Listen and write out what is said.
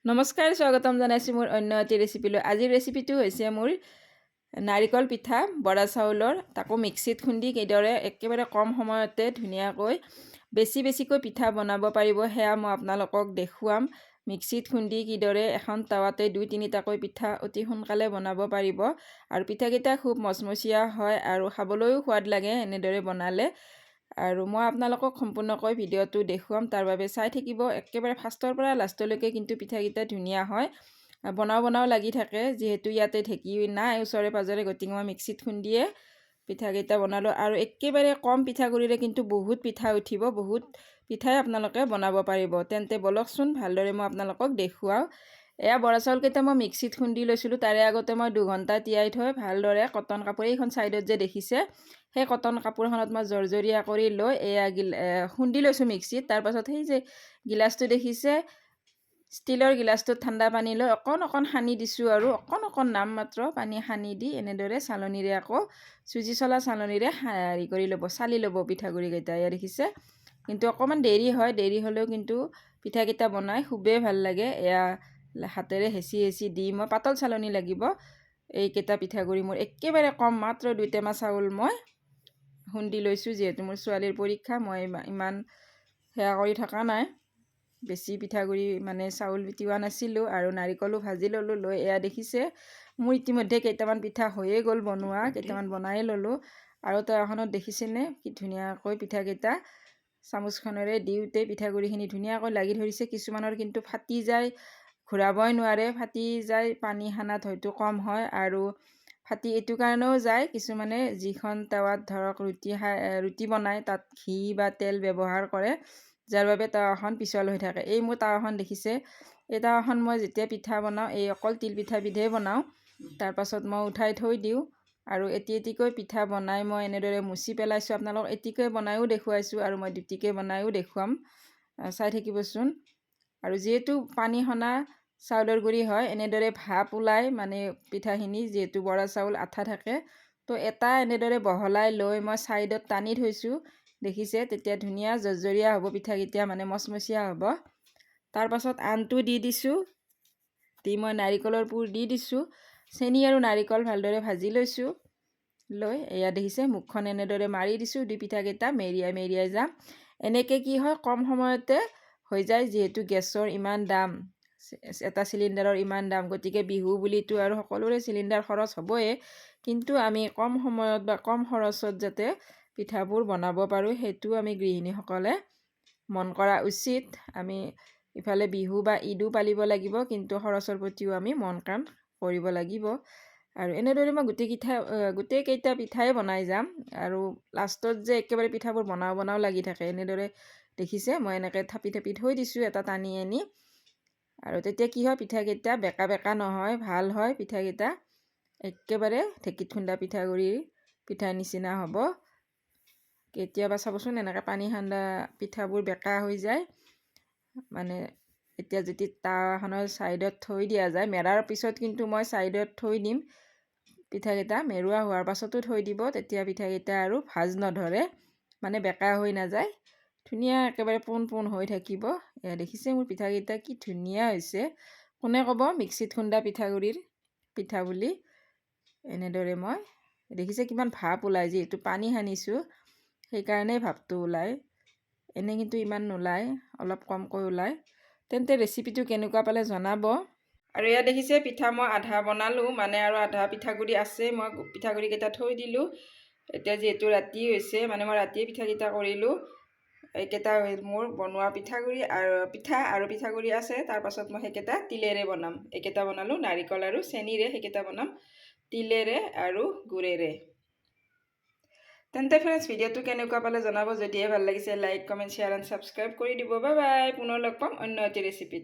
নমস্কাৰ, স্বাগতম জনাইছোঁ মোৰ অন্য এটি ৰেচিপিলৈ। আজিৰ ৰেচিপিটো হৈছে মোৰ নাৰিকল পিঠা বৰা চাউলৰ, তাকো মিক্সিত খুন্দি কিদৰে একেবাৰে কম সময়তে ধুনীয়াকৈ বেছিকৈ পিঠা বনাব পাৰিব সেয়া মই আপোনালোকক দেখুৱাম। মিক্সিত খুন্দি কিদৰে এখন টাৱাতে 2-3টাকৈ পিঠা অতি সোনকালে বনাব পাৰিব আৰু পিঠাকেইটা খুব মচমচীয়া হয় আৰু খাবলৈও সোৱাদ লাগে এনেদৰে বনালে। আৰু মই আপোনালোকক সম্পূৰ্ণকৈ ভিডিঅ'টো দেখুৱাম, তাৰ বাবে চাই থাকিব একেবাৰে ফাৰ্ষ্টৰ পৰা লাষ্টলৈকে। কিন্তু পিঠাকেইটা ধুনীয়া হয়, বনাও লাগি থাকে। যিহেতু ইয়াতে ঢেঁকী নাই ওচৰে পাজৰে, গতিকে মই মিক্সিত খুন্দিয়ে পিঠাকেইটা বনালোঁ। আৰু একেবাৰে কম পিঠাগুড়িৰে কিন্তু বহুত পিঠা উঠিব, বহুত পিঠাই আপোনালোকে বনাব পাৰিব। তেন্তে বলকচোন ভালদৰে মই আপোনালোকক দেখুৱাওঁ। এয়া বৰা চাউলকেইটা মই মিক্সিত খুন্দি লৈছিলোঁ। তাৰে আগতে মই 2 ঘণ্টা তিয়াই থৈ ভালদৰে কটন কাপোৰ, এইখন ছাইডত যে দেখিছে সেই কটন কাপোৰখনত মই জৰজৰীয়া কৰি লৈ এয়া খুন্দি লৈছোঁ মিক্সিত। তাৰপাছত সেই যে গিলাচটো দেখিছে, ষ্টিলৰ গিলাচটোত ঠাণ্ডা পানী লৈ অকণ সানি দিছোঁ আৰু অকণ নাম মাত্ৰ পানী সানি দি এনেদৰে চালনীৰে আকৌ চুজি চলা চালনীৰে কৰি ল'ব, চালি ল'ব পিঠাগুড়িকেইটা। এয়া দেখিছে, কিন্তু অকণমান দেৰি হয়, দেৰি হ'লেও কিন্তু পিঠাকেইটা বনাই খুবেই ভাল লাগে। এয়া হাতেৰে হেঁচি দি মই, পাতল চালনী লাগিব। এইকেইটা পিঠাগুড়ি মোৰ একেবাৰে কম, মাত্ৰ 2 টেমা চাউল মই খুন্দি লৈছোঁ। যিহেতু মোৰ ছোৱালীৰ পৰীক্ষা, মই ইমান সেয়া কৰি থকা নাই, বেছি পিঠাগুড়ি মানে চাউল তিয়াৱা নাছিলোঁ। আৰু নাৰিকলো ভাজি ল'লোঁ। লৈ এয়া দেখিছে মোৰ ইতিমধ্যে কেইটামান পিঠা হৈয়ে গ'ল বনোৱা, কেইটামান বনাই ল'লোঁ। আৰু টাৱাখনত দেখিছেনে কি ধুনীয়াকৈ পিঠাকেইটা চামুচখনেৰে দিওঁতে পিঠাগুড়িখিনি ধুনীয়াকৈ লাগি ধৰিছে। কিছুমানৰ কিন্তু ফাটি যায়, ঘূৰাবই নোৱাৰে, ফাটি যায়। পানী সানাত হয়তো কম হয় আৰু ফাটি এইটো কাৰণেও যায়, কিছুমানে যিখন টাৱাত ধৰক ৰুটি বনায় তাত ঘি বা তেল ব্যৱহাৰ কৰে, যাৰ বাবে টাৱাখন পিছল হৈ থাকে। এই মোৰ টাৱাখন দেখিছে, এই টাৱাখন মই যেতিয়া পিঠা বনাওঁ, এই অকল তিল পিঠাবিধেই বনাওঁ। তাৰপাছত মই উঠাই থৈ দিওঁ আৰু এটিকৈ পিঠা বনাই মই এনেদৰে মুচি পেলাইছোঁ। আপোনালোকক এটিকৈ বনায়ো দেখুৱাইছোঁ আৰু মই 2টিকৈ বনায়ো দেখুৱাম, চাই থাকিবচোন। আৰু যিহেতু পানী সনা চাউলৰ গুড়ি হয়, এনেদৰে ভাপ ওলাই মানে পিঠাখিনি, যিহেতু বৰা চাউল আঠা থাকে, তো এটা এনেদৰে বহলাই লৈ মই ছাইডত টানি থৈছোঁ। দেখিছে, তেতিয়া ধুনীয়া জৰজৰীয়া হ'ব পিঠাকেইটা, মানে মচমচীয়া হ'ব। তাৰপাছত আনটো দি দিছোঁ, দি মই নাৰিকলৰ পুৰ দি দিছোঁ। চেনি আৰু নাৰিকল ভালদৰে ভাজি লৈছোঁ। লৈ এয়া দেখিছে, মুখখন এনেদৰে মাৰি দিছোঁ। দি পিঠাকেইটা মেৰিয়াই যাম। এনেকৈ কি হয়, কম সময়তে হৈ যায়। যিহেতু গেছৰ ইমান দাম, এটা চিলিণ্ডাৰৰ ইমান দাম, গতিকে বিহু বুলিতো আৰু সকলোৰে চিলিণ্ডাৰ খৰচ হ'বই। কিন্তু আমি কম সময়ত বা কম খৰচত যাতে পিঠাবোৰ বনাব পাৰোঁ, সেইটো আমি গৃহিণীসকলে মন কৰা উচিত। আমি ইফালে বিহু বা ঈদো পালিব লাগিব, কিন্তু খৰচৰ প্ৰতিও আমি মন কাণ কৰিব লাগিব। আৰু এনেদৰে মই গোটেইকেইটা পিঠাই বনাই যাম। আৰু লাষ্টত যে একেবাৰে পিঠাবোৰ বনাও লাগি থাকে, এনেদৰে দেখিছে মই এনেকৈ থাপি থৈ দিছোঁ এটা টানি আনি। আৰু তেতিয়া কি হয়, পিঠাকেইটা বেকা নহয়, ভাল হয় পিঠাকেইটা। একেবাৰে ঢেঁকীত খুন্দা পিঠাগুড়িৰ পিঠাৰ নিচিনা হ'ব। কেতিয়াবা চাবচোন এনেকৈ পানী সান্দা পিঠাবোৰ বেকা হৈ যায়। মানে এতিয়া যদি টাৱাখনৰ ছাইডত থৈ দিয়া যায়, মেৰাৰ পিছত কিন্তু মই ছাইডত থৈ দিম পিঠাকেইটা, মেৰুৱা হোৱাৰ পাছতো থৈ দিব, তেতিয়া পিঠাকেইটা আৰু ভাজ নধৰে, মানে বেকা হৈ নাযায়, ধুনীয়া একেবাৰে পোন হৈ থাকিব। এয়া দেখিছে মোৰ পিঠাকেইটা কি ধুনীয়া হৈছে। কোনে ক'ব মিক্সিত খুন্দা পিঠাগুড়িৰ পিঠা বুলি। এনেদৰে মই দেখিছে কিমান ভাপ ওলায়, যিহেতু পানী সানিছোঁ সেইকাৰণেই ভাপটো ওলায়, এনে কিন্তু ইমান নোলায়, অলপ কমকৈ ওলায়। তেন্তে ৰেচিপিটো কেনেকুৱা পালে জনাব। আৰু এয়া দেখিছে পিঠা মই আধা বনালোঁ, মানে আৰু আধা পিঠাগুড়ি আছে, মই পিঠাগুড়িকেইটা থৈ দিলোঁ। এতিয়া যিহেতু ৰাতি হৈছে, মানে মই ৰাতিয়ে পিঠাকেইটা কৰিলোঁ। এইকেইটা মোৰ বনোৱা পিঠাগুড়ি আৰু পিঠাগুড়ি আছে। তাৰপাছত মই সেইকেইটা তিলেৰে বনাম। এইকেইটা বনালোঁ নাৰিকল আৰু চেনিৰে, সেইকেইটা বনাম তিলেৰে আৰু গুড়েৰে। তেন্তে ফ্ৰেণ্ডছ, ভিডিঅ'টো কেনেকুৱা পালে জনাব। যদিহে ভাল লাগিছে like, comment, share and subscribe কৰি দিব। বাই বাই, পুনৰ লগ পাম অন্য এটি ৰেচিপিত।